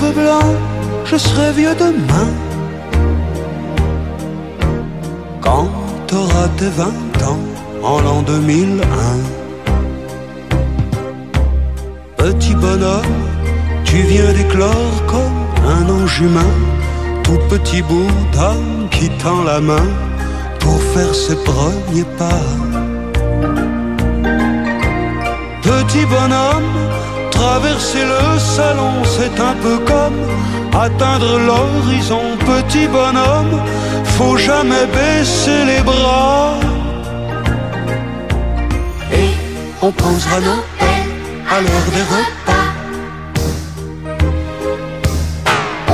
cheveux blancs, je serai vieux demain. Quand t'auras tes 20 ans, en l'an 2001. Petit bonhomme, tu viens d'éclore comme un ange humain, tout petit bout d'âme qui tend la main pour faire ses premiers pas. Petit bonhomme, traverser le salon, c'est un peu comme atteindre l'horizon. Petit bonhomme, faut jamais baisser les bras. Et on posera nos pelles à l'heure des repas.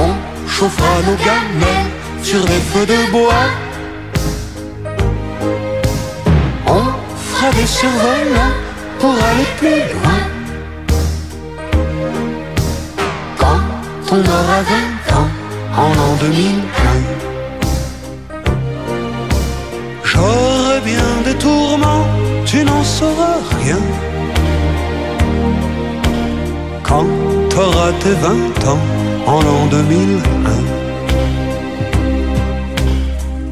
On chauffera nos gamelles sur des feux de bois. On fera des survolants pour aller plus loin. Quand on aura 20 ans, en l'an 2001. J'aurai bien des tourments, tu n'en sauras rien. Quand t'auras tes 20 ans, en l'an 2001.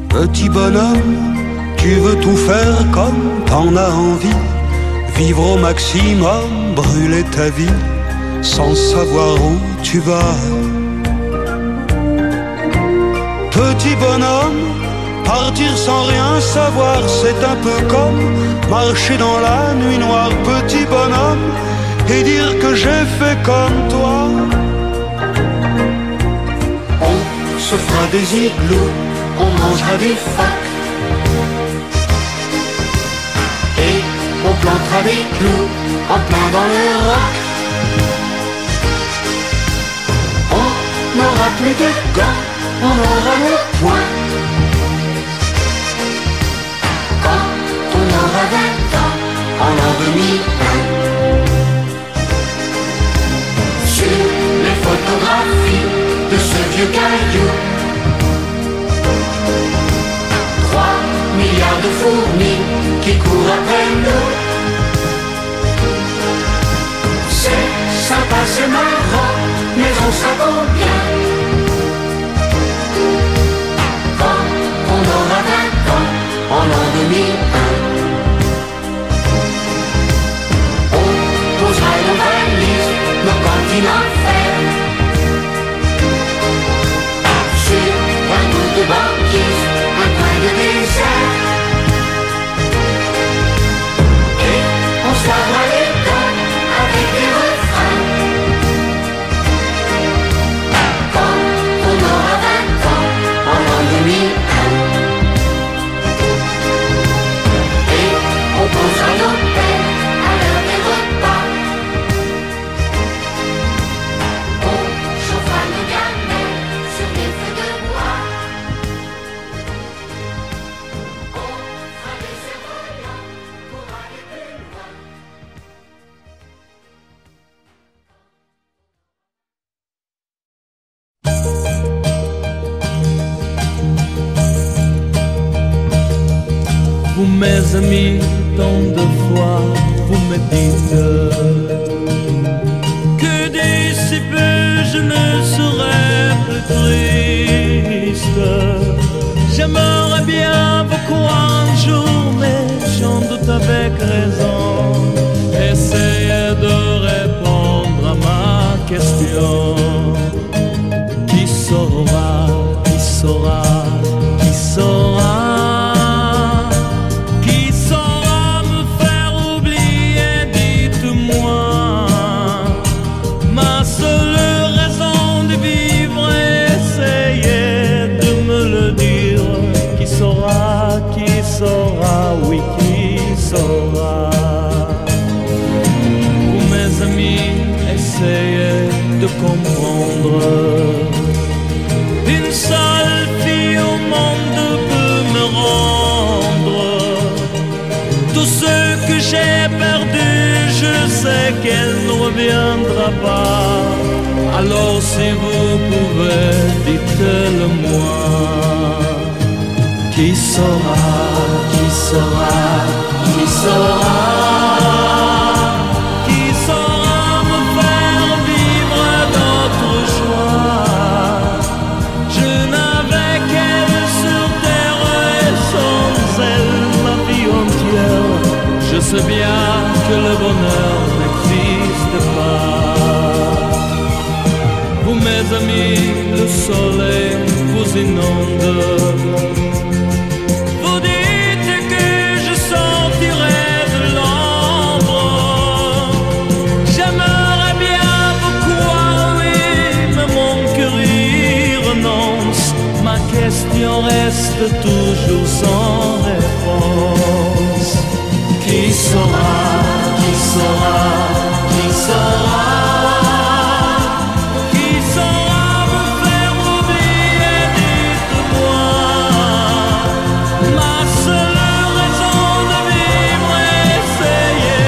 Petit bonhomme, tu veux tout faire comme t'en as envie. Vivre au maximum, brûler ta vie, sans savoir où tu vas. Petit bonhomme, partir sans rien savoir, c'est un peu comme marcher dans la nuit noire. Petit bonhomme, et dire que j'ai fait comme toi. On se fera des igloos, on mangera des phaques, et on plantera des clous en plein dans le roc. On n'aura plus de gants, on aura le poing. Quand on aura 20 ans, en l'an 2001. Sur les photographies de ce vieux caillou, 3 milliards de fourmis qui courent après nous. C'est sympa, c'est marrant, mais on s'attend bien. Quand on aura 20 ans, en l'an 2001. On posera nos valises, nos cantines à faire, sur un bout de banquise, un coin de désert. Et on se lavera les dents avec des refrains. Quand on aura 20 ans, en l'an 2001. Et on posera nos pelles à l'heure des repas. On chauffera nos gamelles sur des feux de bois. On fera des survolants pour aller plus loin. Vous mes amis, tant de fois vous me dites que d'ici peu je ne serai plus triste. J'aimerais bien vous croire un jour, mais j'en doute avec raison. Essayez de répondre à ma question. Qui saura, qui saura, qui saura? Oui, qui saura? Vous mes amis, essayez de comprendre. Une seule fille au monde peut me rendre tout ce que j'ai perdu. Je sais qu'elle ne reviendra pas. Alors si vous pouvez, dites-le-moi. Qui saura, qui saura, qui saura, qui saura me faire vivre d'autres joies? sais bien que le bonheur n'existe pas. Vous mes amis, le soleil vous inonde. Vous dites que je sortirai de l'ombre. J'aimerais bien vous croire, oui, mais mon cœur y renonce. Ma question reste toujours sans réponse. Qui saura, qui saura, qui saura, qui saura me faire oublier, dites-moi. Ma seule raison de vivre, essayez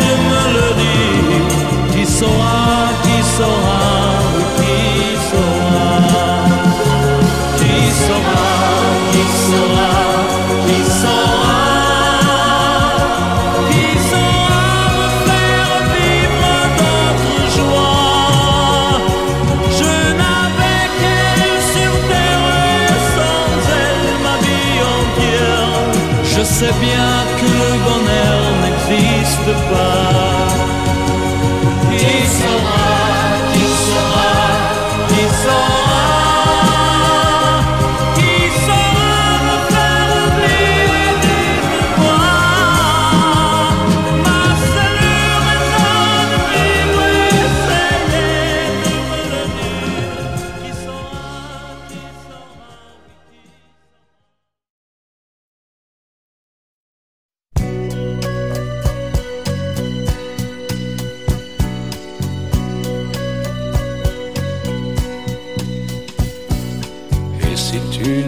de me le dire. Qui saura, qui saura, qui saura, qui saura, qui saura, qui saura. Je sais bien que le bonheur n'existe pas. Qui saura, qui saura, qui saura, qui saura me faire oublier, dites-moi. Ma seule raison de vivre, essayez de me le dire. Qui saura, qui saura.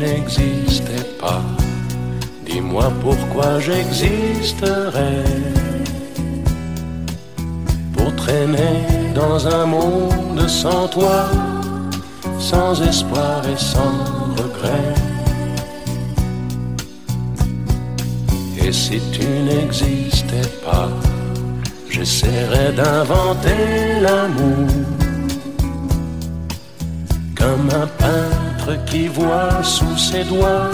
N'existais pas, dis-moi pourquoi j'existerais. Pour traîner dans un monde sans toi, sans espoir et sans regret. Et si tu n'existais pas, j'essaierais d'inventer l'amour comme un peintre qui voit sous ses doigts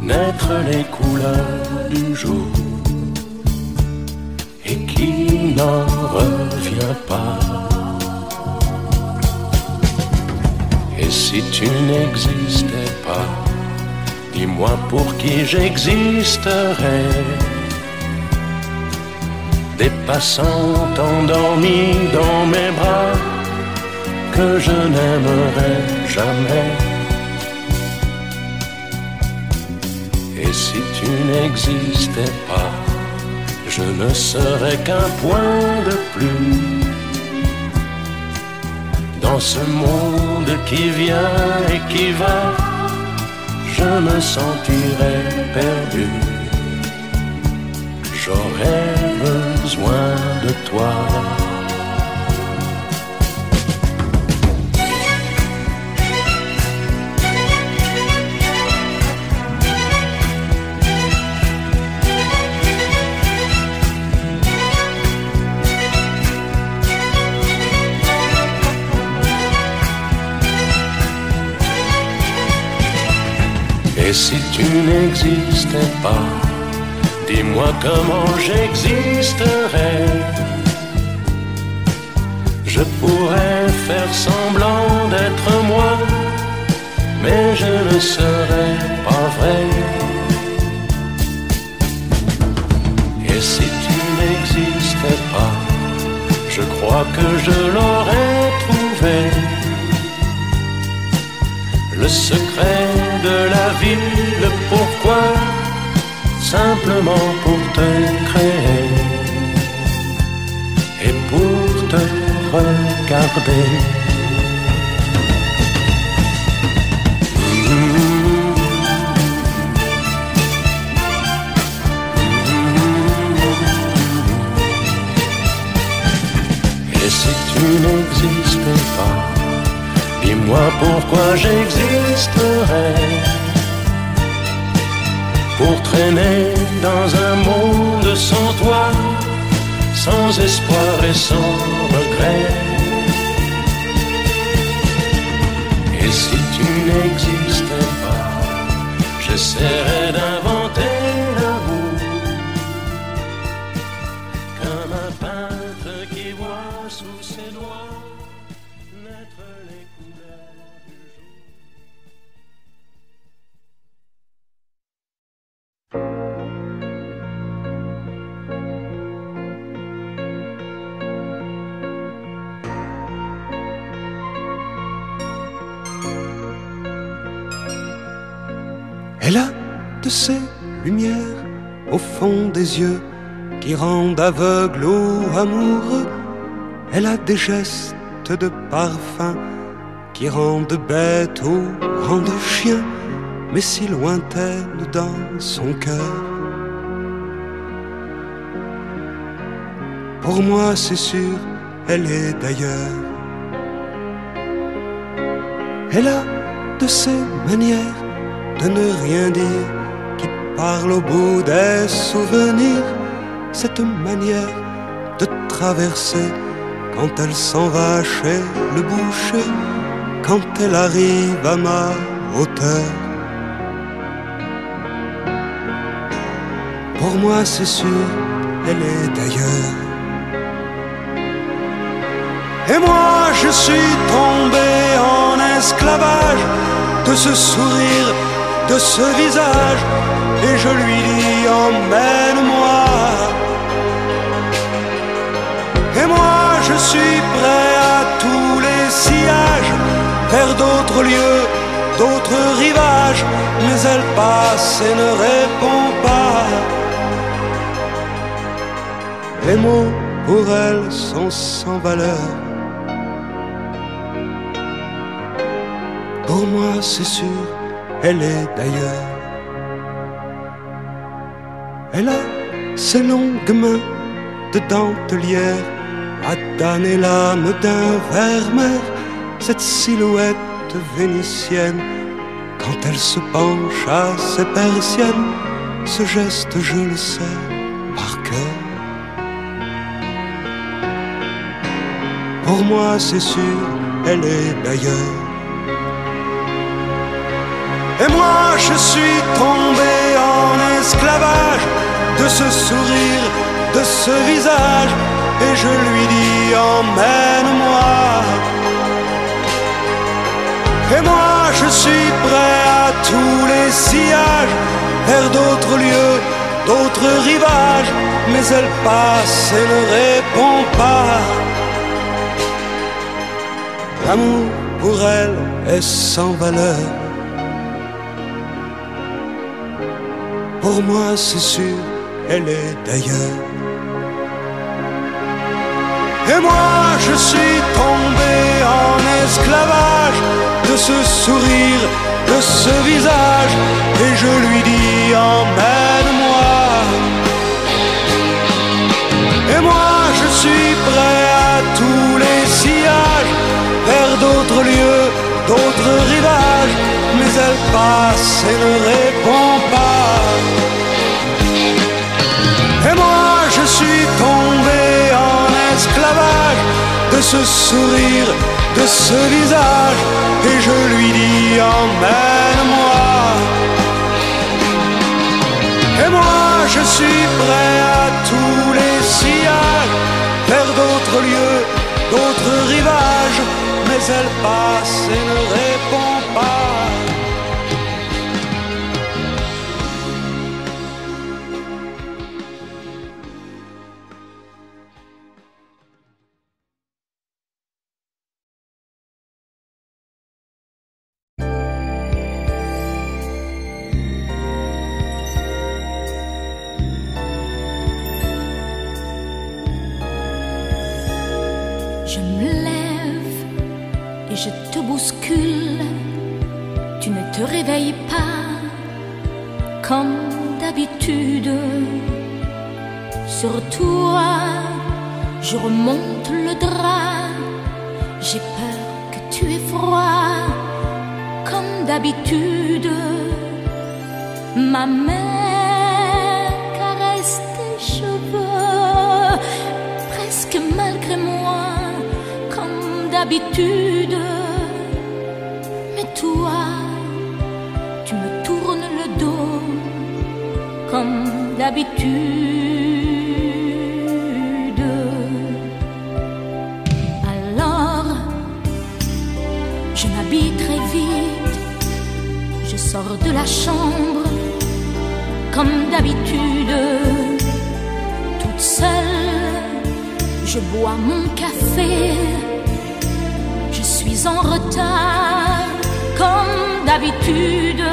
naître les couleurs du jour et qui n'en revient pas. Et si tu n'existais pas, dis-moi pour qui j'existerais. Des passants endormis dans mes bras que je n'aimerais jamais. Et si tu n'existais pas, je ne serais qu'un point de plus dans ce monde qui vient et qui va. Je me sentirais perdu. J'aurais besoin de toi. Et si tu n'existais pas, dis-moi comment j'existerais. Je pourrais faire semblant d'être moi, mais je ne serais pas vrai. Et si tu n'existais pas, je crois que je l'aurais trouvé. Le secret de la vie, le pourquoi, simplement pour te créer et pour te regarder. Et si tu n'existais pas, dis-moi pourquoi j'existerais. Pour traîner dans un monde sans toi, sans espoir et sans regret. Et si tu n'existais pas, j'essaierais d'inventer l'amour Elle a de ces lumières au fond des yeux qui rendent aveugle ou amoureux. Elle a des gestes de parfum qui rendent bête ou rendent chien, mais si lointaine dans son cœur. Pour moi c'est sûr, elle est d'ailleurs. Elle a de ces manières de ne rien dire qui parle au bout des souvenirs, cette manière de traverser quand elle s'en va chez le boucher, quand elle arrive à ma hauteur. Pour moi c'est sûr, elle est d'ailleurs. Et moi je suis tombé en esclavage de ce sourire, de ce visage, et je lui dis emmène-moi. Et moi je suis prêt à tous les sillages, vers d'autres lieux, d'autres rivages, mais elle passe et ne répond pas. Les mots pour elle sont sans valeur. Pour moi c'est sûr, elle est d'ailleurs. Elle a ses longues mains de dentelière à damner l'âme d'un ver-mer, cette silhouette vénitienne quand elle se penche à ses persiennes, ce geste je le sais par cœur. Pour moi c'est sûr, elle est d'ailleurs. Et moi je suis tombé en esclavage de ce sourire, de ce visage, et je lui dis emmène-moi. Et moi je suis prêt à tous les sillages, vers d'autres lieux, d'autres rivages, mais elle passe et ne répond pas. L'amour pour elle est sans valeur. Pour moi c'est sûr, elle est d'ailleurs. Et moi je suis tombé en esclavage de ce sourire, de ce visage, et je lui dis emmène-moi. Et moi je suis prêt à tous les sillages, vers d'autres lieux, d'autres rivages, mais elle passe et ne répond pas. Et moi je suis tombé en esclavage de ce sourire, de ce visage, et je lui dis emmène-moi. Et moi je suis prêt à tous les sillages, vers d'autres lieux, d'autres rivages, mais elle passe et ne répond pas. Je me lève et je te bouscule. Tu ne te réveilles pas comme d'habitude. Sur toi, je remonte le drap. J'ai peur que tu aies froid comme d'habitude. Ma main caresse tes cheveux, presque malgré moi, d'habitude. Mais toi, tu me tournes le dos comme d'habitude. Alors, je m'habille très vite, je sors de la chambre comme d'habitude. Toute seule, je bois mon café. Je suis en retard comme d'habitude.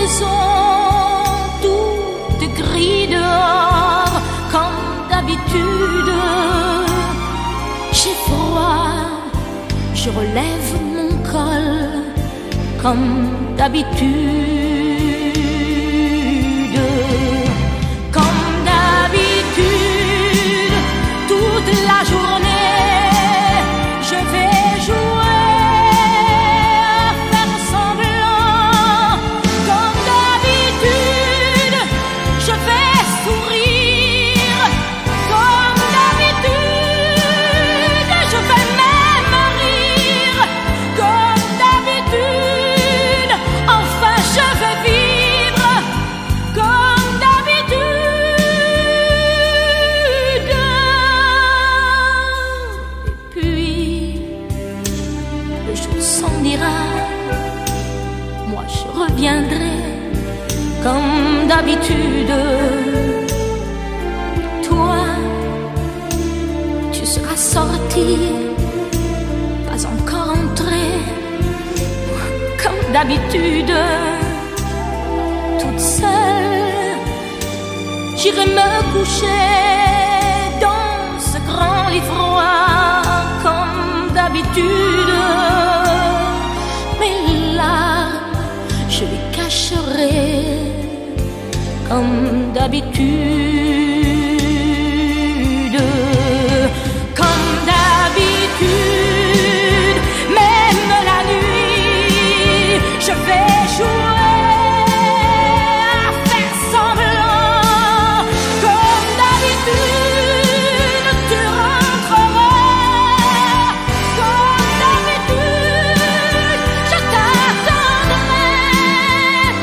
sont toutes gris dehors, comme d'habitude. J'ai froid, je relève mon col, comme d'habitude. Comme d'habitude, toute la journée, je vais jouer à faire semblant. Comme d'habitude, je vais sourire. Comme d'habitude, je vais même rire. Comme d'habitude, enfin je vais vivre. Comme d'habitude. Et puis, le jour s'en ira. Moi je reviendrai comme d'habitude. Toi, tu seras sorti, pas encore entré, comme d'habitude. Toute seule, j'irai me coucher dans ce grand lit froid, comme d'habitude. Mes larmes, je les cacherai comme d'habitude. Comme d'habitude, même la nuit, je vais jouer à faire semblant. Comme d'habitude, tu rentreras. Comme d'habitude, je t'attendrai.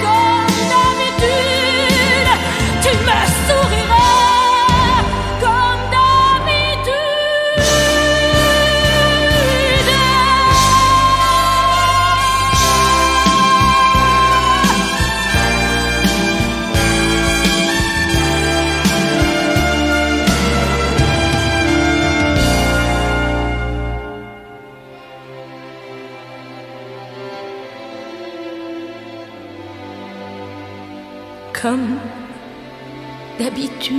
Comme d'habitude, tu me souriras. Comme d'habitude. Comme d'habitude.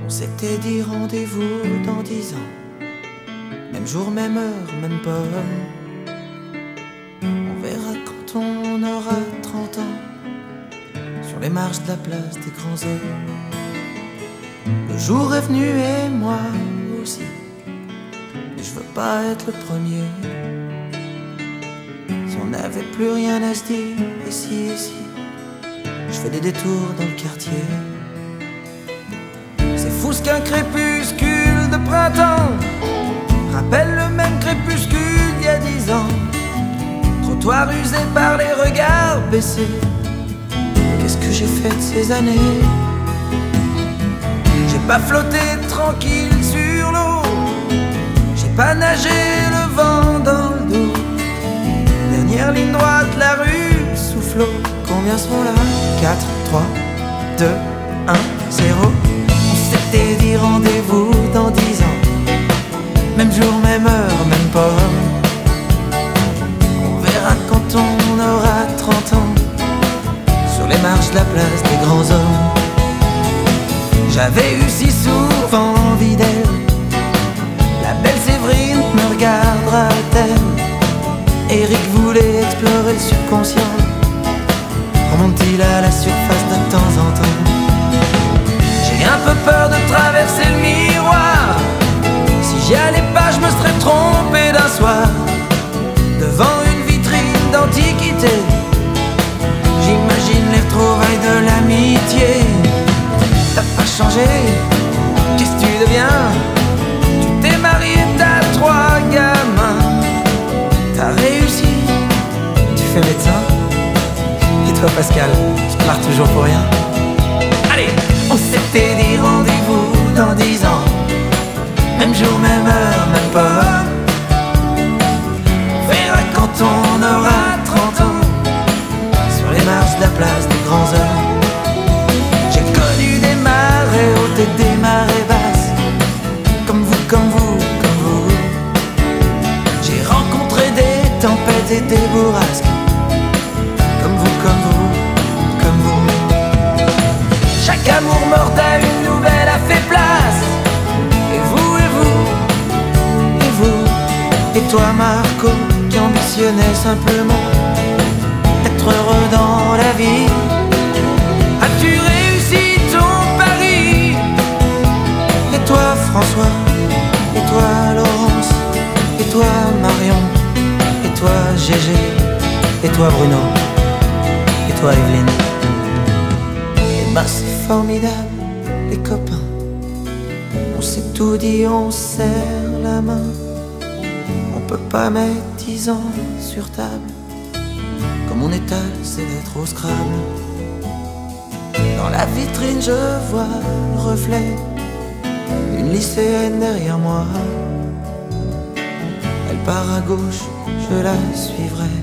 On s'était dit rendez-vous dans 10 ans, même jour, même heure, même pomme. On verra quand on aura 30 ans, sur les marches de la place des grands hommes. Le jour est venu et moi aussi, mais je veux pas être le premier. Si on n'avait plus rien à se dire, et si, je fais des détours dans le quartier. C'est fou ce qu'un crépuscule de printemps rappelle le même crépuscule d'il y a 10 ans. Trottoir usé par les regards baissés. Qu'est-ce que j'ai fait de ces années? J'ai pas flotté tranquille sur l'eau, j'ai pas nagé le vent dans le dos. Dernière ligne droite, la rue soufflot. Combien seront là? 4, 3, 2, 1, 0. On s'était dit rendez-vous dans 10 ans, même jour, même heure, même pomme. On verra quand on aura 30 ans, sur les marches de la place des grands hommes. J'avais eu si souvent envie d'elle, la belle Séverine me regardera-t-elle? Eric voulait explorer le subconscient, remonte-t-il à la surface de temps en temps? J'ai un peu peur de traverser le miroir, si j'y allais pas je me serais trompé d'un soir. Devant une vitrine d'antiquité, j'imagine les retrouvailles de l'amitié. T'as pas changé, qu'est-ce que tu deviens? Tu t'es marié, t'as 3 gamins. T'as réussi, tu fais médecin. Et toi Pascal, tu te marres toujours pour rien. Allez, on s'était dit rendez-vous dans 10 ans, même jour, même heure, même pomme. On verra quand on aura 30 été des bourrasques, comme vous, comme vous, comme vous. Chaque amour mortel, une nouvelle a fait place. Et vous, et vous, et vous, et toi Marco, qui ambitionnais simplement d'être heureux dans la vie. As-tu réussi ton pari? Et toi François, et toi Laurence, et toi Marion, et toi Gégé, et toi Bruno, et toi Evelyne. Et ben c'est formidable les copains, on s'est tout dit, on serre la main. On peut pas mettre 10 ans sur table, comme on étale ses lettres au Scrabble. Dans la vitrine je vois le reflet d'une lycéenne derrière moi. Elle part à gauche, je la suivrai.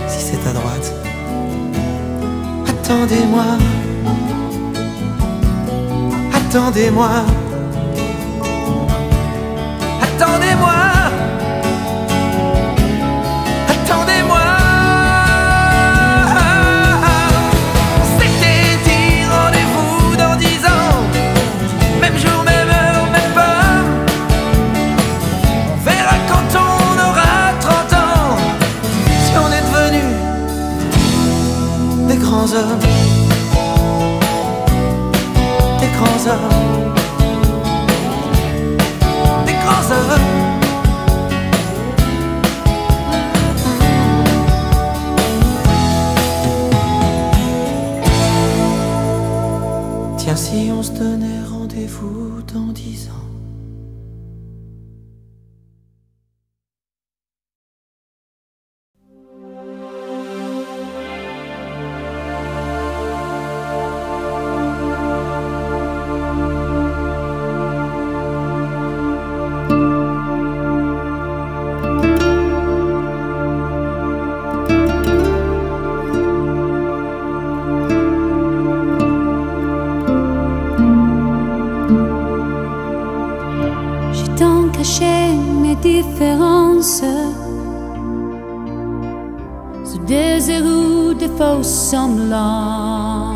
Si c'est à droite, attendez-moi, attendez-moi, attendez-moi, attendez-moi. On s'était dit rendez-vous dans 10 ans, même jour, même heure, même pomme. On verra quand on aura 30 ans, si on est devenus des grands hommes, des grands hommes, des grands hommes. Tiens, si on se donnait rendez-vous dans 10 ans. J'ai tant caché mes différences sous des roues de faux semblants.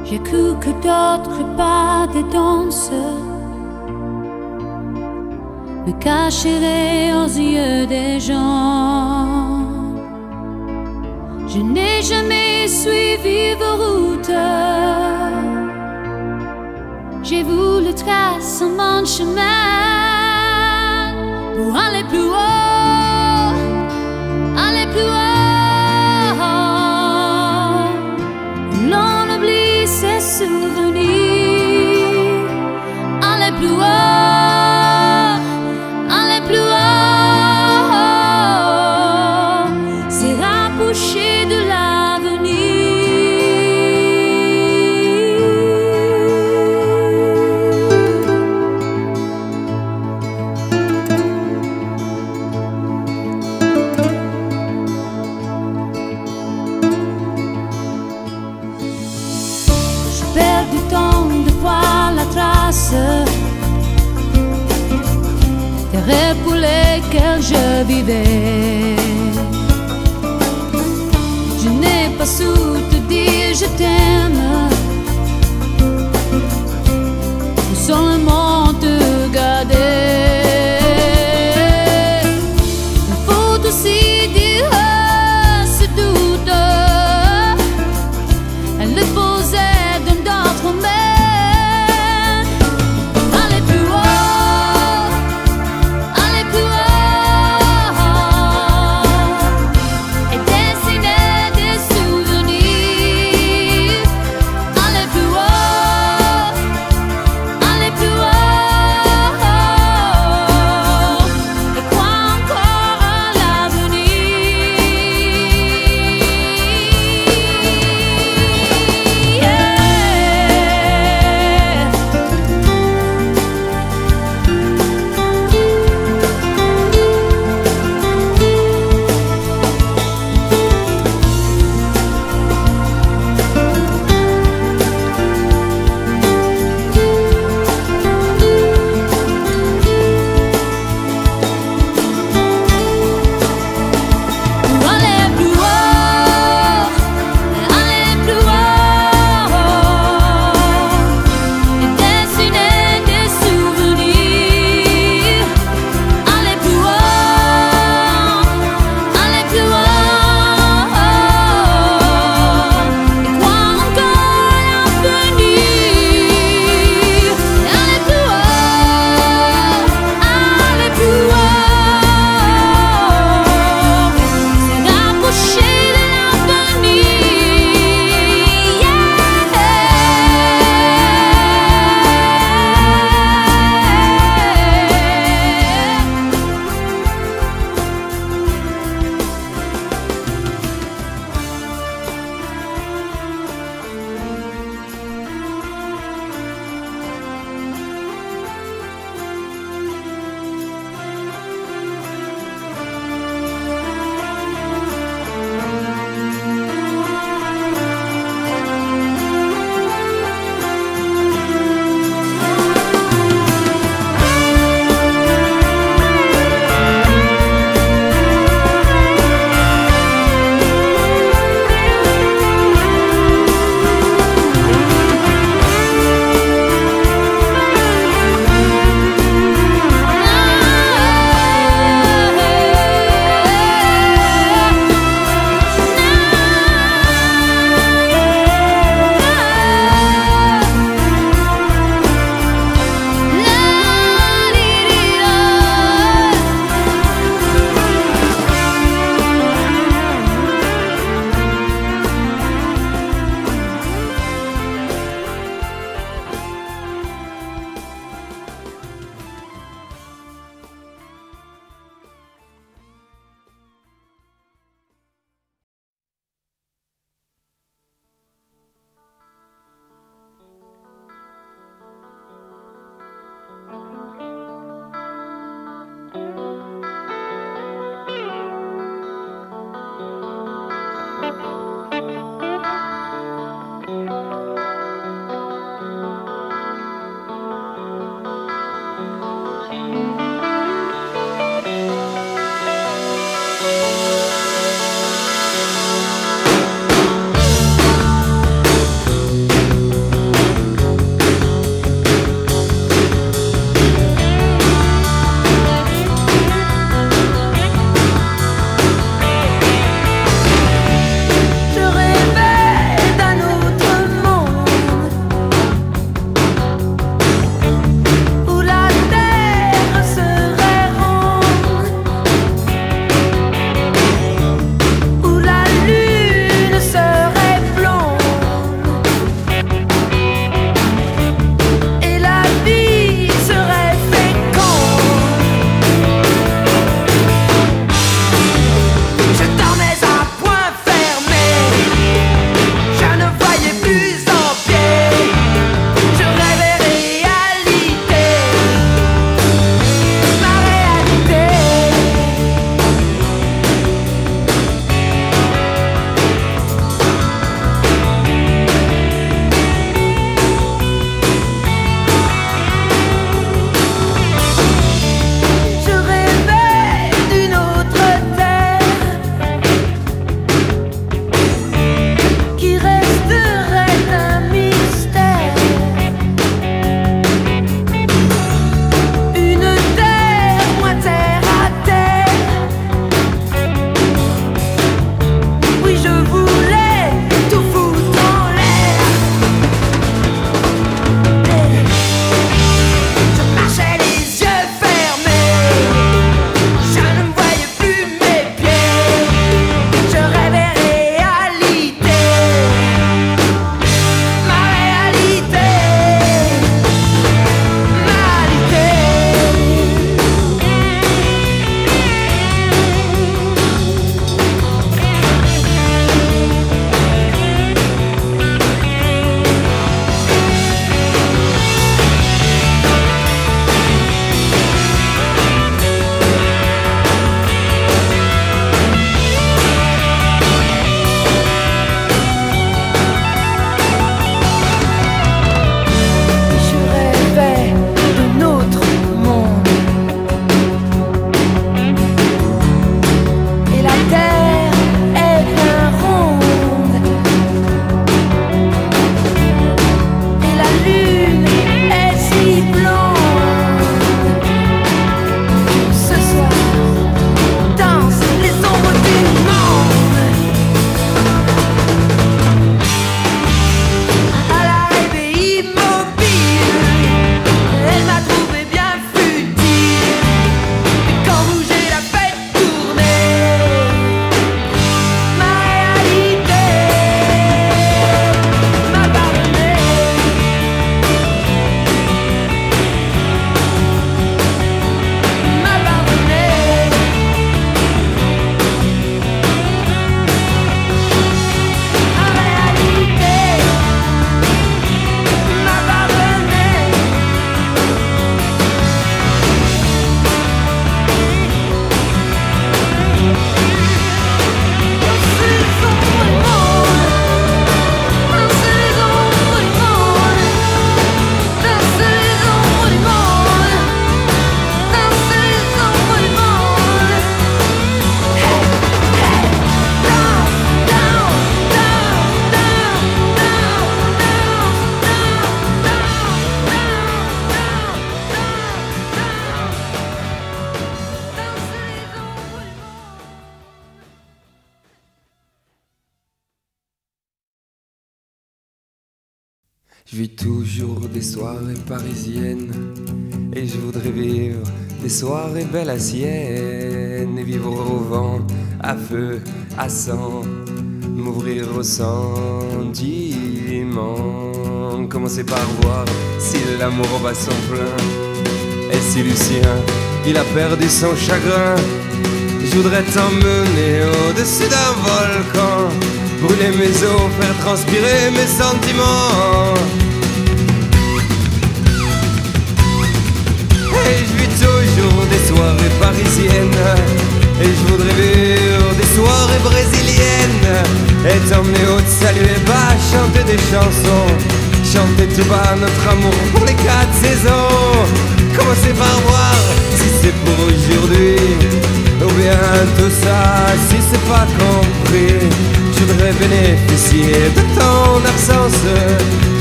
J'ai cru que d'autres pas des danses me cacheraient aux yeux des gens. Je n'ai jamais suivi vos routes. J'ai voulu tracer mon chemin pour aller plus haut, aller plus haut. L'on oublie ses souvenirs. Aller plus haut, aller plus haut. C'est rapprocher de l'avenir. Du temps de voir la trace des rêves pour lesquels je vivais. Je n'ai pas su te dire je t'aime, ou seulement te garder. Il faut aussi dire ce doute, elle le posait. Je vis toujours des soirées parisiennes et je voudrais vivre des soirées belles à sienne et vivre au vent, à feu, à sang, m'ouvrir au sentiment. Commencer par voir si l'amour bat son plein et si Lucien, il a perdu son chagrin. Je voudrais t'emmener au-dessus d'un volcan, brûler mes os, faire transpirer mes sentiments. Et je vis toujours des soirées parisiennes et je voudrais vivre des soirées brésiliennes et t'emmener au saluer bas, chanter des chansons, chanter tout bas notre amour pour les 4 saisons. Commencer par voir si c'est pour aujourd'hui ou bien tout ça si c'est pas compris. Je voudrais bénéficier de ton absence,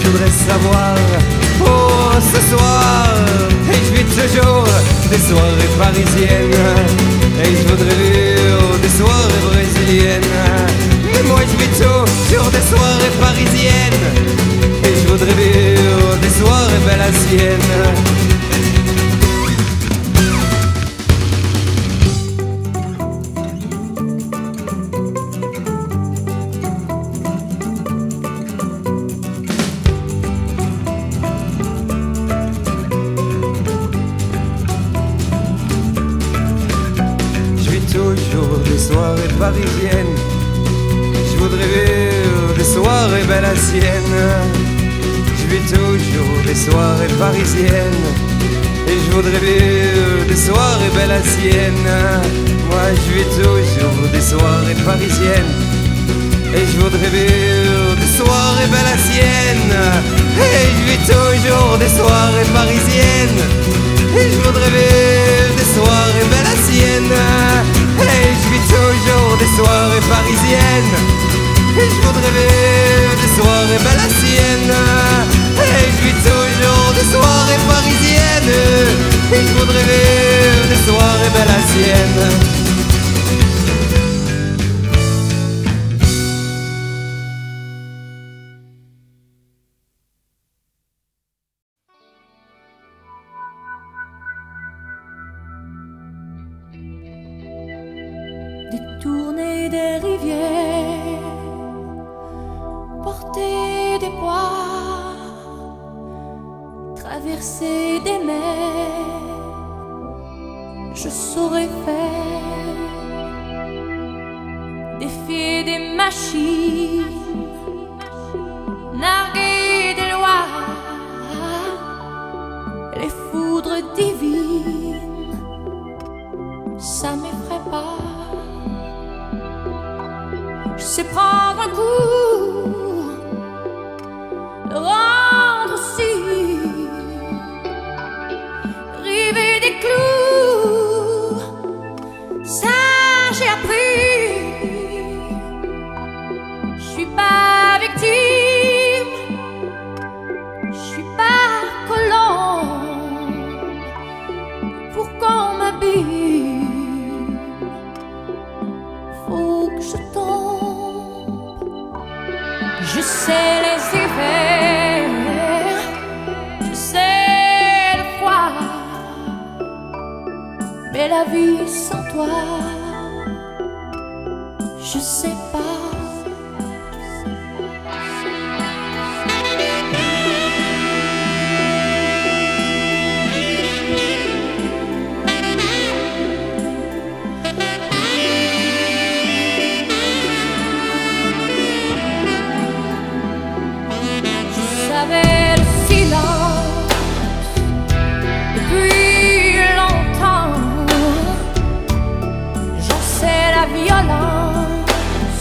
je voudrais savoir pour ce soir. Et je vis toujours des soirées parisiennes et je voudrais vivre des soirées brésiliennes. Mais moi je vis toujours des soirées parisiennes et je voudrais vivre des soirées belles à sienne. Toujours des soirées parisiennes, je voudrais vivre des soirées belles à sienne. Je vis toujours des soirées parisiennes et je voudrais vivre des soirées belles à sienne. Moi je vis toujours des soirées parisiennes et je voudrais vivre des soirées belles à sienne. Et je vis toujours des soirées parisiennes et je voudrais vivre des soirées belles à sienne. Et je vis toujours des soirées parisiennes et je voudrais vivre des soirées belles à sienne. Et je vis toujours des soirées parisiennes et je voudrais vivre des soirées belles à sienne. Détourner des rivières, porter des poids, traverser des mers, je saurais faire. Défier des machines, narguer des lois, les foudres divines, ça m'effraie pas. Je sais prendre un coup, le rendre aussi, river des clous, ça j'ai appris. Je suis pas victime, je suis pas colombe, pour qu'on m'habille, faut que je tombe. Je sais les hivers, je sais le froid, mais la vie sans toi, je sais pas. Le silence depuis longtemps, j'en sais la violence,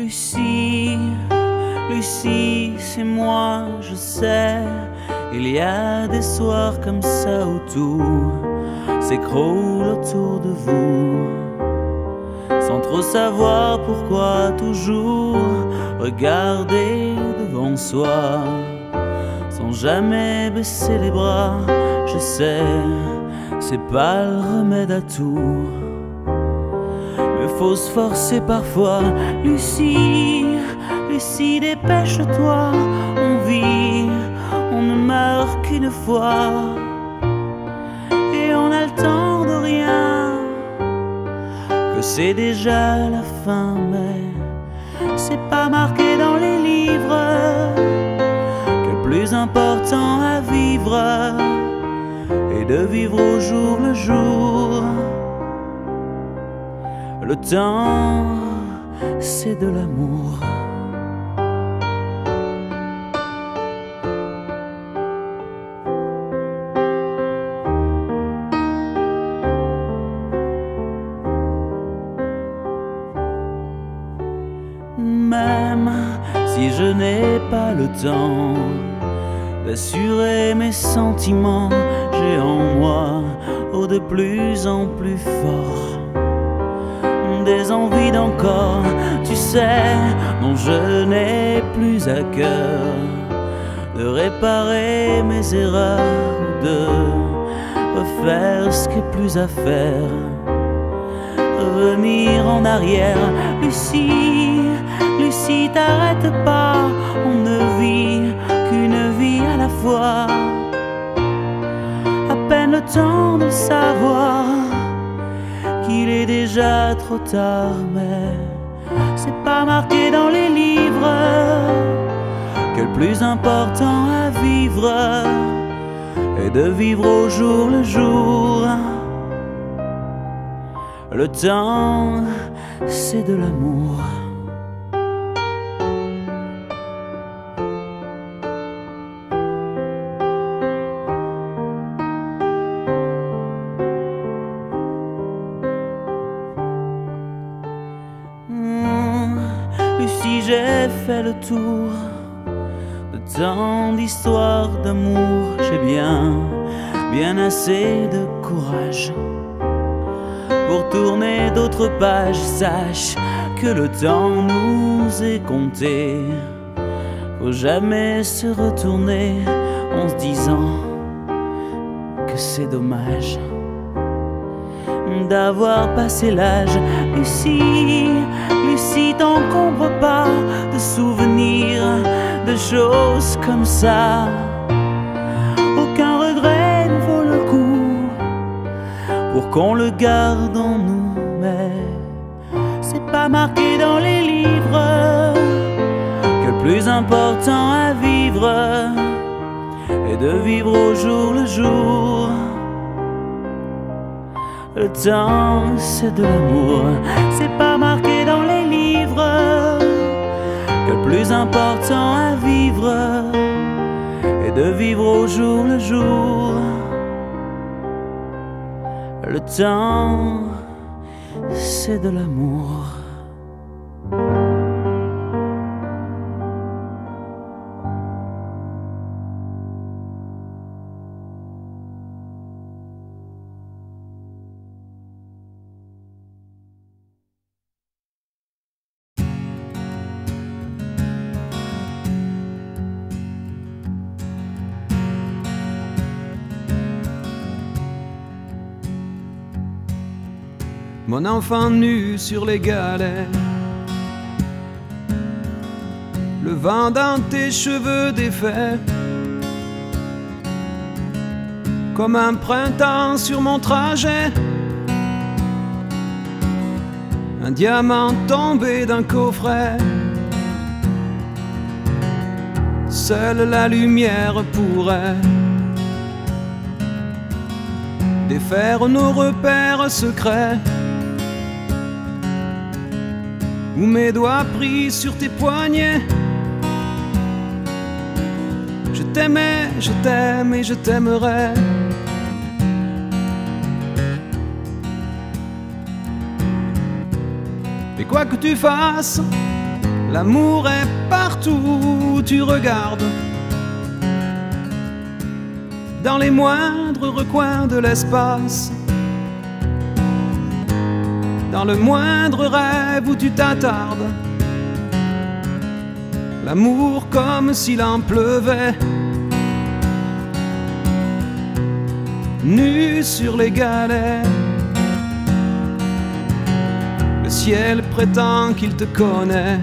Lucie, Lucie, c'est moi, je sais. Il y a des soirs comme ça où tout s'écroule autour de vous, sans trop savoir pourquoi toujours regarder devant soi, sans jamais baisser les bras. Je sais, c'est pas le remède à tout, mais faut se forcer parfois. Lucie, Lucie, dépêche-toi, on vit, on ne meurt qu'une fois, et on a le temps de rien, que c'est déjà la fin, mais c'est pas marqué dans les livres que le plus important à vivre est de vivre au jour le jour. Le temps, c'est de l'amour. Même si je n'ai pas le temps d'assurer mes sentiments, j'ai en moi, de plus en plus fort, des envies d'encore, tu sais, dont je n'ai plus à cœur de réparer mes erreurs, de refaire ce qui est plus à faire, revenir en arrière. Lucie, Lucie, t'arrête pas, on ne vit qu'une vie à la fois. À peine le temps de savoir qu'il est déjà trop tard, mais c'est pas marqué dans les livres que le plus important à vivre est de vivre au jour le jour. Le temps, c'est de l'amour. Lucie, j'ai fait le tour de tant d'histoires d'amour. J'ai bien assez de courage pour tourner d'autres pages. Sache que le temps nous est compté. Faut jamais se retourner en se disant que c'est dommage d'avoir passé l'âge. Lucie, Lucie, t'encombre pas de souvenirs, de choses comme ça. Aucun regret ne vaut le coup pour qu'on le garde en nous, mais c'est pas marqué dans les livres que le plus important à vivre est de vivre au jour le jour. Le temps, c'est de l'amour, c'est pas marqué dans les livres que le plus important à vivre est de vivre au jour le jour. Le temps, c'est de l'amour. Mon enfant nu sur les galets, le vent dans tes cheveux défaits, comme un printemps sur mon trajet, un diamant tombé d'un coffret. Seule la lumière pourrait défaire nos repères secrets, où mes doigts pris sur tes poignets. Je t'aimais, je t'aime et je t'aimerai. Et quoi que tu fasses, L'amour est partout où tu regardes, dans les moindres recoins de l'espace, dans le moindre rêve où tu t'attardes. L'amour comme s'il en pleuvait, nu sur les galets. Le ciel prétend qu'il te connaît.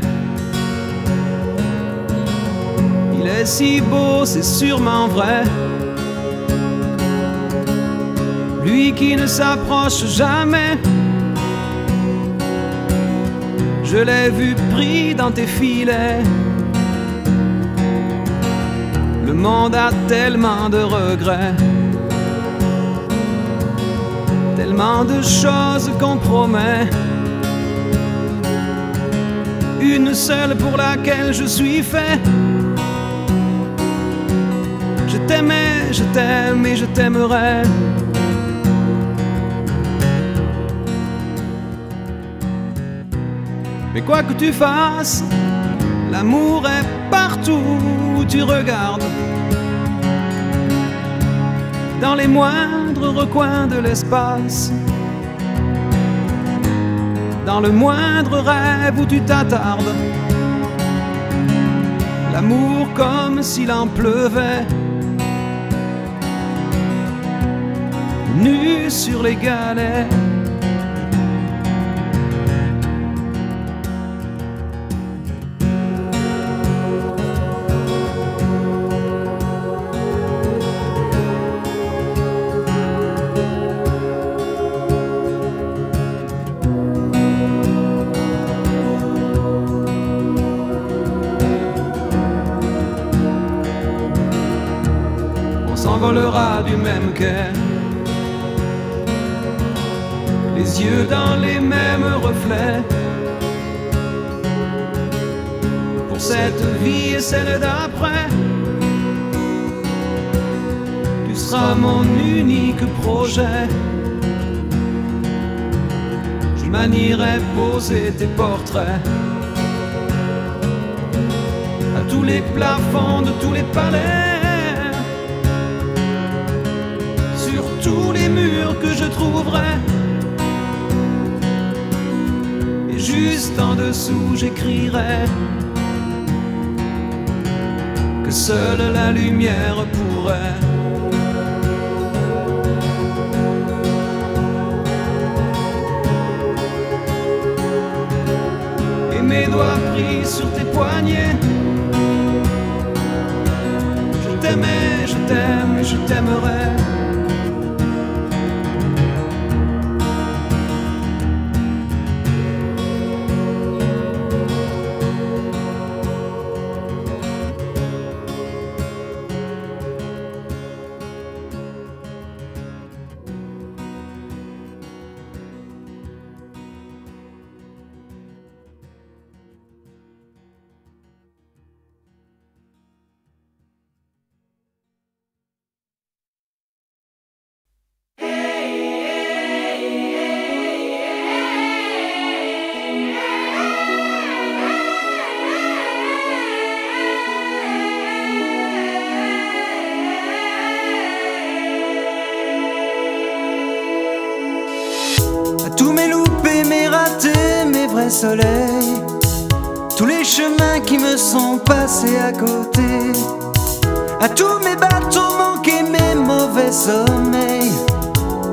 Il est si beau, c'est sûrement vrai. Lui qui ne s'approche jamais. Je l'ai vu pris dans tes filets. Le monde a tellement de regrets, tellement de choses qu'on promet. Une seule pour laquelle je suis fait. Je t'aimais, je t'aime et je t'aimerai. Mais quoi que tu fasses, l'amour est partout où tu regardes, dans les moindres recoins de l'espace, dans le moindre rêve où tu t'attardes. L'amour comme s'il en pleuvait, nu sur les galets. S'envolera du même quai, les yeux dans les mêmes reflets. Pour cette vie et celle d'après, tu seras mon unique projet. Je manierai poser tes portraits à tous les plafonds de tous les palais, tous les murs que je trouverai. Et juste en dessous j'écrirai que seule la lumière pourrait et mes doigts pris sur tes poignets. Je t'aimais, je t'aime et je t'aimerai. Tous mes loupés, mes ratés, mes vrais soleils, tous les chemins qui me sont passés à côté, à tous mes bateaux manqués, mes mauvais sommeils,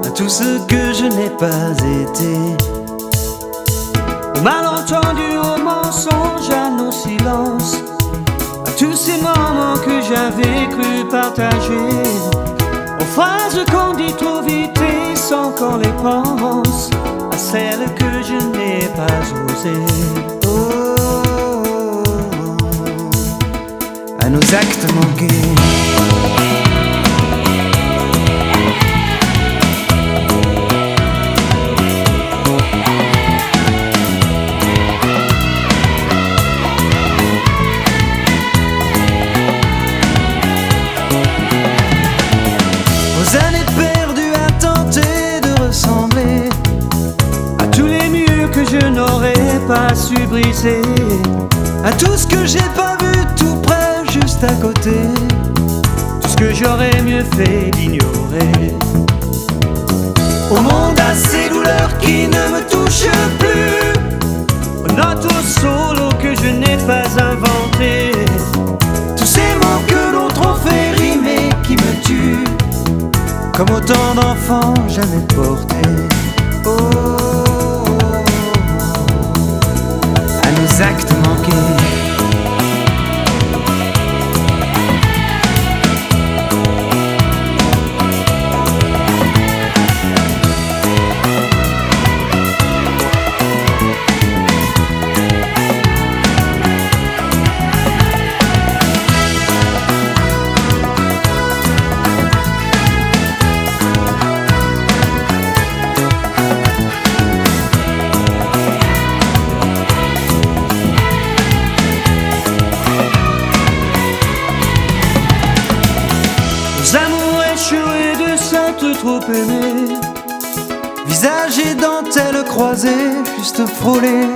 à tout ce que je n'ai pas été, aux malentendus, aux mensonges, à nos silences, à tous ces moments que j'avais cru partager, aux phrases qu'on dit trop vite et sans qu'on les pense, à celles que je n'ai pas osées. Oh, à nos actes manqués. Aux années perdues à tenter de ressembler à tous les murs que je n'aurais pas su briser, à tout ce que j'ai pas vu tout près, juste à côté, tout ce que j'aurais mieux fait d'ignorer. Au monde à ces douleurs qui ne me touchent plus, aux notes au solo que je n'ai pas inventé, tous ces mots que l'on trop fait rimer qui me tuent, comme autant d'enfants jamais portés. Oh, à nos actes manqués. Trop aimé, visage et dentelle croisée, juste frôlé,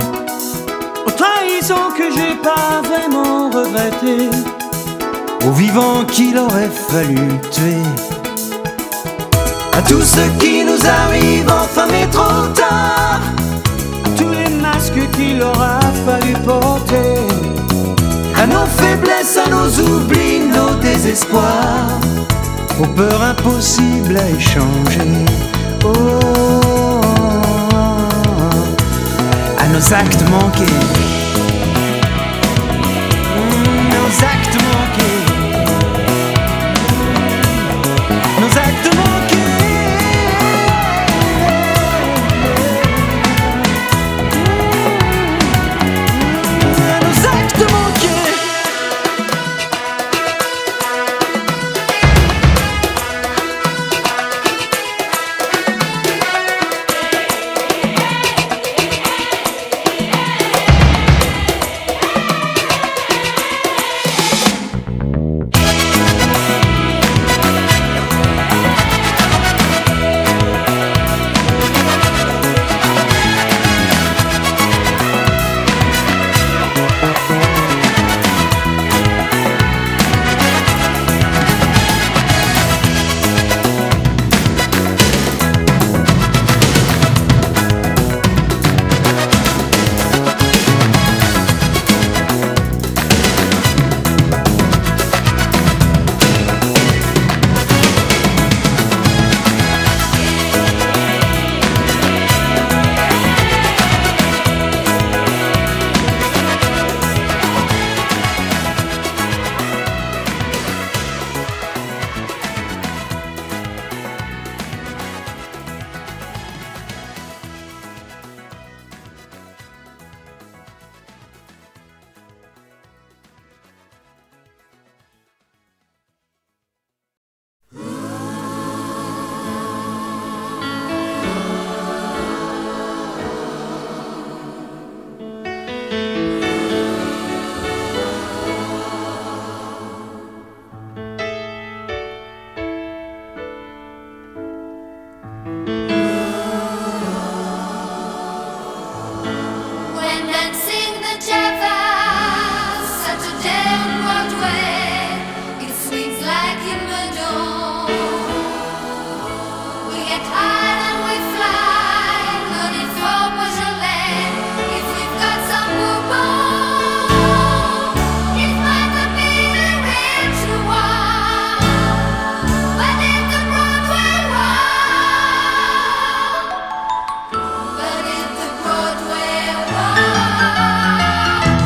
aux trahisons que j'ai pas vraiment regrettées, aux vivants qu'il aurait fallu tuer, à tout ce qui nous arrive enfin mais trop tard, à tous les masques qu'il aura fallu porter, à nos faiblesses, à nos oublis, nos désespoirs, aux peurs impossibles à échanger. Oh, à nos actes manqués, nos actes manqués, nos actes manqués, à nos actes manqués.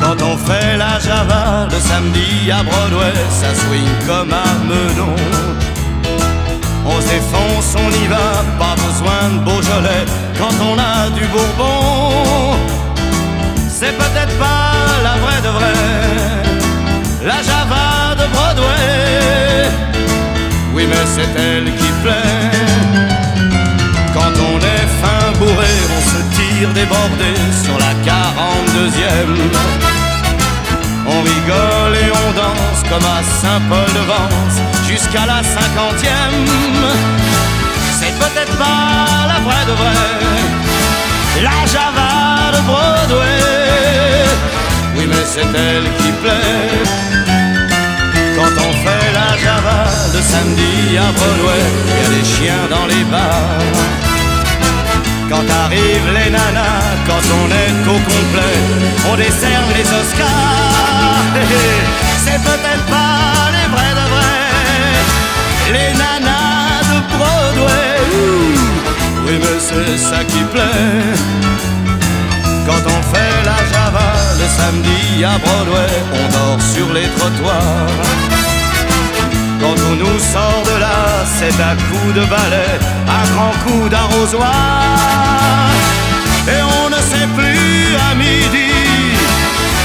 Quand on fait la Java le samedi à Broadway, ça swing comme à Meudon. On s'effonce, on y va, pas besoin de Beaujolais quand on a du Bourbon. C'est peut-être pas la vraie de vraie, la Java de Broadway. Oui mais c'est elle qui plaît. Quand on est fin bourré, on se tire débordé sur la 42e. On rigole et on danse comme à Saint-Paul-de-Vence jusqu'à la 50e. C'est peut-être pas la vraie de vraie, la Java de Broadway. oui mais c'est elle qui plaît. Quand on fait la Java le samedi à Broadway, y a des chiens dans les bars. Quand arrivent les nanas, quand on est au complet, on décerne les Oscars. C'est peut-être pas les vrais de vrais, les nanas de Broadway. Oui mais c'est ça qui plaît. Quand on fait la Java le samedi à Broadway, on dort sur les trottoirs. Quand on nous sort de là, c'est un coup de balai, un grand coup d'arrosoir. Et on ne sait plus à midi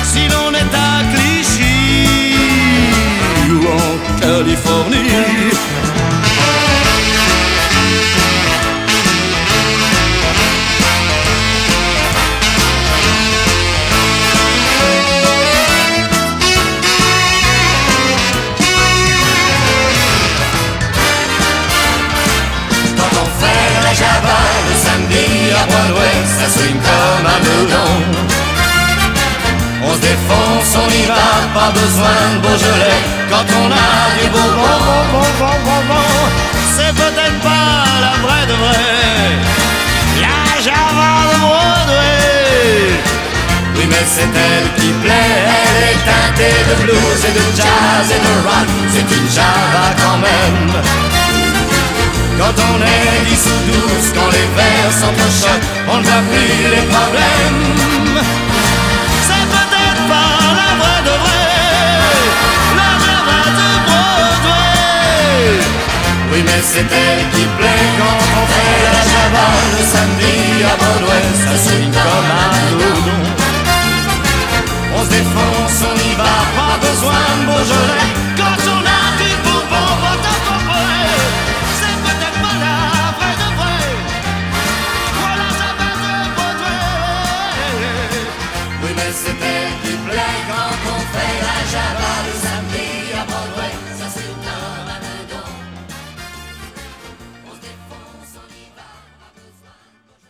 si l'on est à Clichy ou en Californie. Java, le samedi à Broadway, ça swing comme un meudon. On se défonce, on y va, pas besoin de Beaujolais. Quand on a du bonbon, c'est peut-être pas la vraie de vraie, la Java de Broadway. Oui mais c'est elle qui plaît, elle est teintée de blues et de jazz et de rock. C'est une Java quand même. Quand on est 10 ou 12, quand les verres s'entrechoquent, on ne voit plus les problèmes. C'est peut-être pas la vraie de vraie, la Java de Broadway. Oui mais c'est elle qui plaît quand on fait la Java le samedi à Broadway, ça swing comme un doudou. On se défonce, on y va, pas besoin de Beaujolais. Quand on a du bonbon, c'est peut-être pas la vraie de vraie, voilà la Java de Broadway. Oui mais c'est elle qui plaît quand on fait la Java le samedi à Broadway, ça swing comme un doudou. On se défonce, on y va, pas besoin de Beaujolais.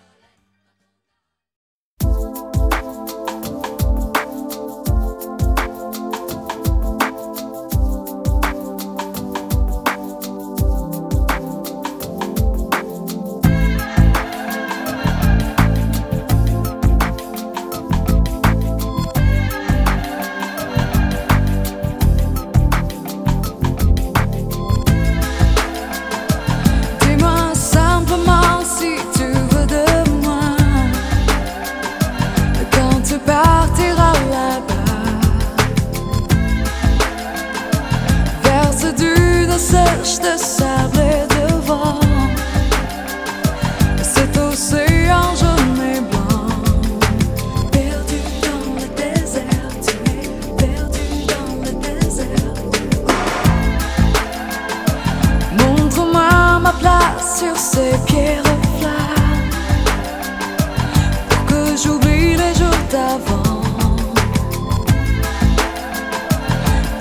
De sable et de vent, cet océan jaune et blanc, perdu dans le désert, tu es perdu dans le désert. Montre-moi ma place sur ces pierres flammes, pour que j'oublie les jours d'avant,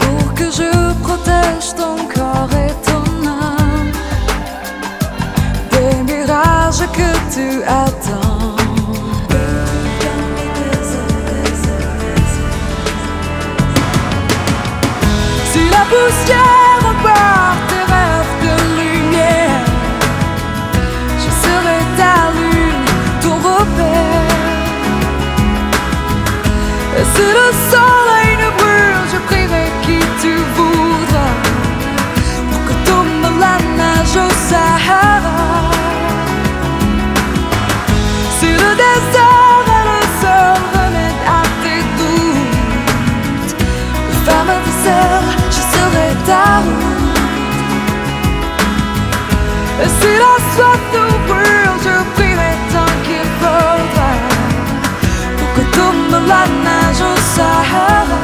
pour que je protège ton corps et que tu attends. Si la poussière emporte tes rêves de lumière, je serai ta lune, ton repère. Et si le soleil ne brûle, je prierai qui tu voudras, pour que tombe la nage au Sahara. Si le désert est le seul remède à tes doutes, femme vaisselle, je serai ta route. Et si la soif nous brûle, je prierai tant qu'il faudra, pour que tombe la nage au Sahara.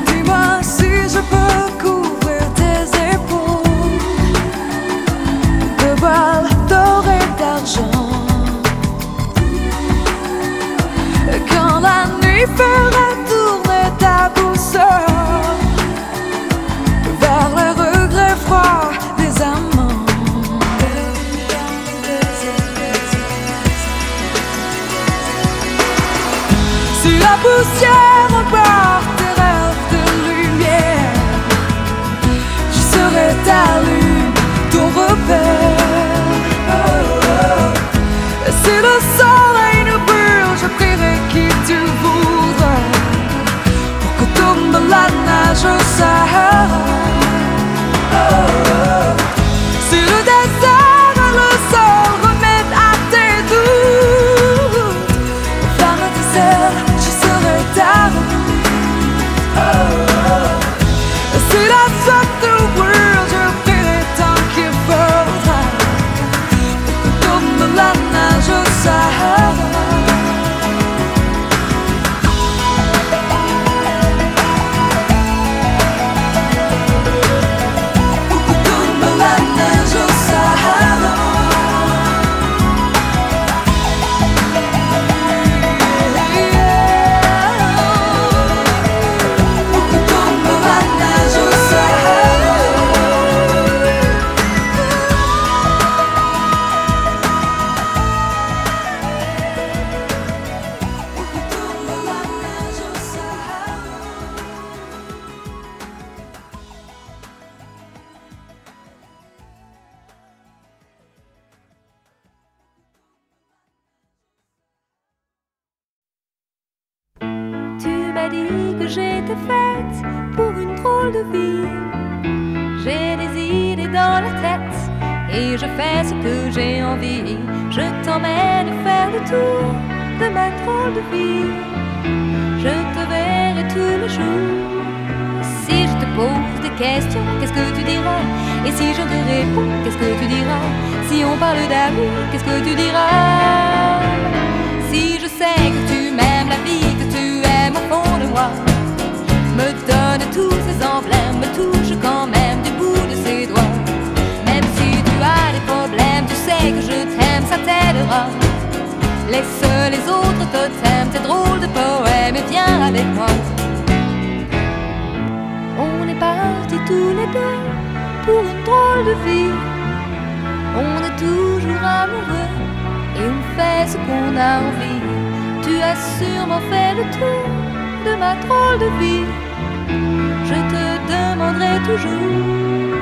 Dis-moi si je peux couvrir tes épaules. qui ferait tourner ta boussole vers les regrets froids des amants. Si la poussière emporte tes rêves de lumière, je serai ta lune, ton repère. Si le soleil nous brûle, je prierai qui tu voudras pour que tombe la neige au Sahara. Si le désert et le sol remettent à tes doutes, flamme de sel, je serai ta route. Si la soif nous brûle, je prierai tant qu'il faudra pour que tombe la neige au Sahara. Que j'étais faite pour une drôle de vie. J'ai des idées dans la tête et je fais ce que j'ai envie. Je t'emmène faire le tour de ma drôle de vie. Je te verrai tous les jours. Si je te pose des questions, qu'est-ce que tu diras? Et si je te réponds, qu'est-ce que tu diras? Si on parle d'amour, qu'est-ce que tu diras? Si je sais que tu m'aimes la vie, que tu aimes au fond de moi, me donne tous ces emblèmes, me touche quand même du bout de ses doigts. Même si tu as des problèmes, tu sais que je t'aime, ça t'aidera. Laisse les autres totems, tes drôles de poèmes et viens avec moi. On est partis tous les deux pour une drôle de vie. On est toujours amoureux et on fait ce qu'on a envie. Tu as sûrement fait le tour de ma drôle de vie. Je te demanderai toujours.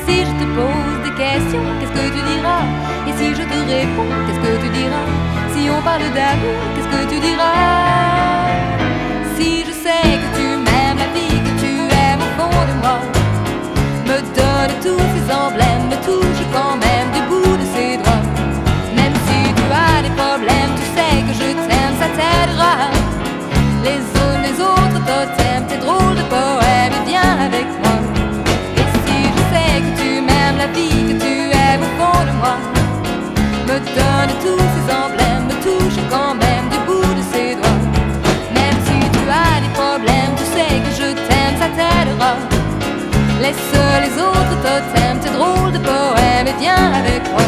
Si je te pose des questions, qu'est-ce que tu diras? Et si je te réponds, qu'est-ce que tu diras? Si on parle d'amour, qu'est-ce que tu diras? Si je sais que tu m'aimes la vie, que tu aimes au fond de moi, me donne tous ces emblèmes, me touche quand même du bout de ses doigts. Même si tu as des problèmes, tu sais que je t'aime, ça t'aidera. Les autres totems, tes drôles de poèmes, viens avec moi. Et si je sais que tu m'aimes la vie, que tu aimes au fond de moi, me donne tous ces emblèmes, me touche quand même du bout de ses doigts. Même si tu as des problèmes, tu sais que je t'aime, ça t'aidera. Laisse les autres totems, tes drôles de poèmes, viens avec moi.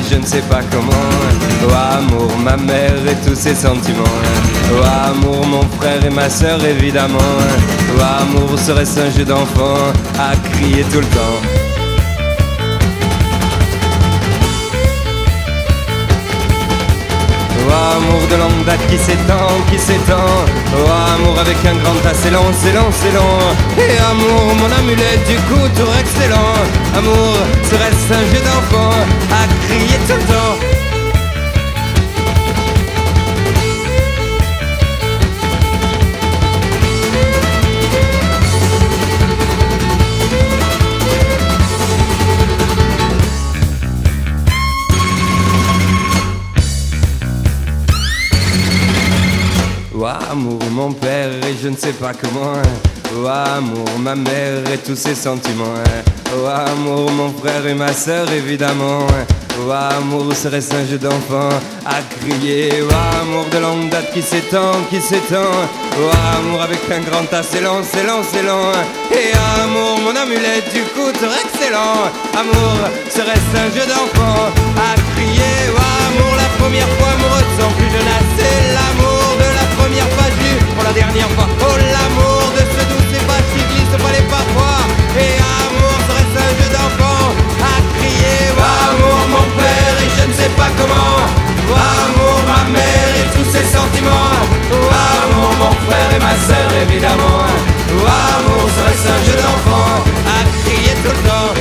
Je ne sais pas comment. Oh amour, ma mère et tous ses sentiments. Oh amour, mon frère et ma sœur évidemment. Oh amour, serait-ce un jeu d'enfant à crier tout le temps? Oh amour de longue date qui s'étend, qui s'étend. Oh amour avec un grand tas, c'est long, c'est long, c'est long. Et amour, mon amulette du coup, tour excellent. d'enfant à crier tout le temps. Oh amour, mon père et je ne sais pas comment. Oh amour, ma mère et tous ses sentiments. Oh amour, mon frère et ma sœur évidemment. Oh amour, serait-ce un jeu d'enfant à crier. Oh amour de longue date qui s'étend, qui s'étend. Oh amour avec un grand tas, c'est lent, c'est lent, c'est lent. Et amour, mon amulette du coup, excellent. Amour, serait-ce un jeu d'enfant à crier. Oh amour, la première fois amoureux sans plus jeune, c'est l'amour de la première fois vue pour la dernière fois. Oh l'amour de ce doux cépage qui glisse pas les parfois. Et amour, serait-ce un jeu d'enfant à crier. Oh amour, mon père et je ne sais pas comment. Oh amour, ma mère et tous ses sentiments. Oh amour, mon frère et ma sœur évidemment. Oh amour, serait-ce un jeu d'enfant à crier tout le temps.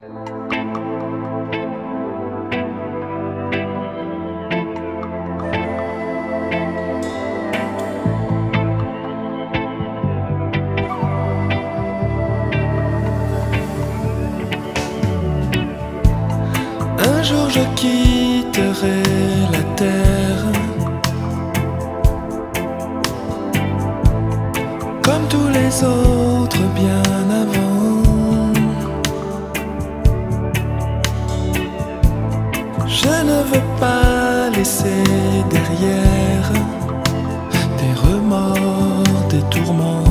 Un jour je quitterai la terre, comme tous les autres bien avant. Je ne veux pas laisser derrière des remords, des tourments.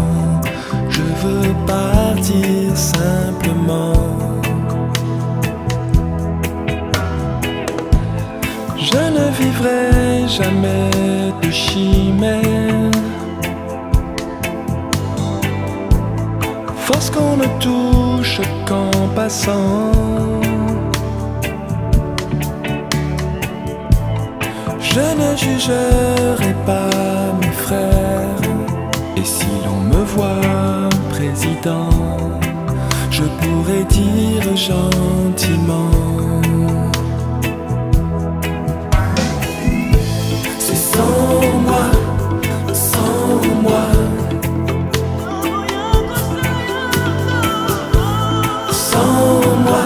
Je veux partir simplement. Je ne vivrai jamais de chimère, force qu'on ne touche qu'en passant. Je ne jugerai pas mes frères, et si l'on me voit président, je pourrais dire gentiment: sans moi, sans moi, sans moi,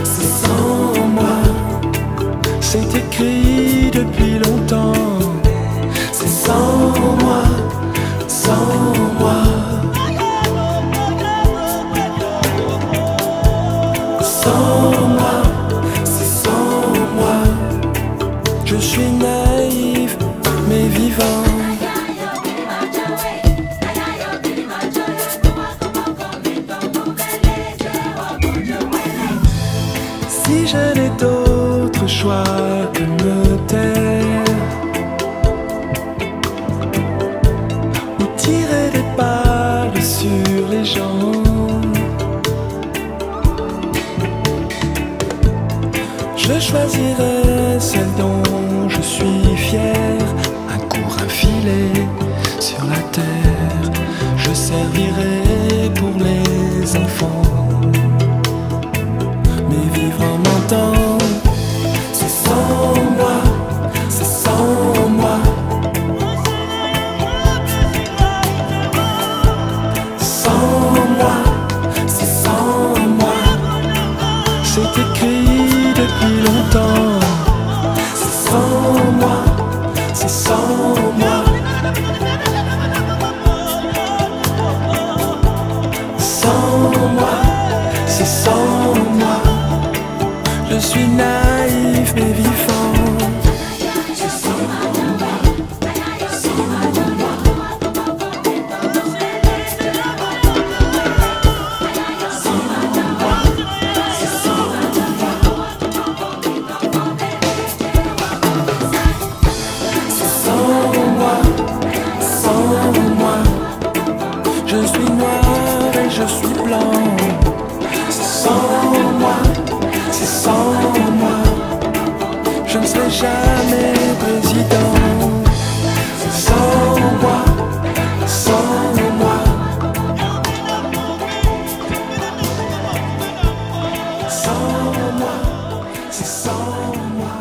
c'est sans moi. C'est écrit depuis longtemps. C'est sans moi, sans moi, sans moi, c'est sans moi. Je suis naïf mais vivant. Si je n'ai d'autre choix que me taire ou tirer des balles sur les gens, je choisirai celle dont je suis fier. Un court, un filet sur la terre, je servirai pour les enfants. Mais vivre en mentant, c'est sans moi, c'est sans moi, sans moi, c'est sans moi. C'est écrit depuis longtemps. C'est sans moi, c'est sans moi, sans moi, c'est sans moi. Je suis naïf mais vivant. C'est sans moi, sans moi, sans moi, c'est sans moi. C'est sans moi, sans moi. Je suis noir et je suis blanc. C'est sans moi, c'est sans moi. Je ne serai jamais président. C'est sans moi, sans moi, sans moi, c'est sans moi.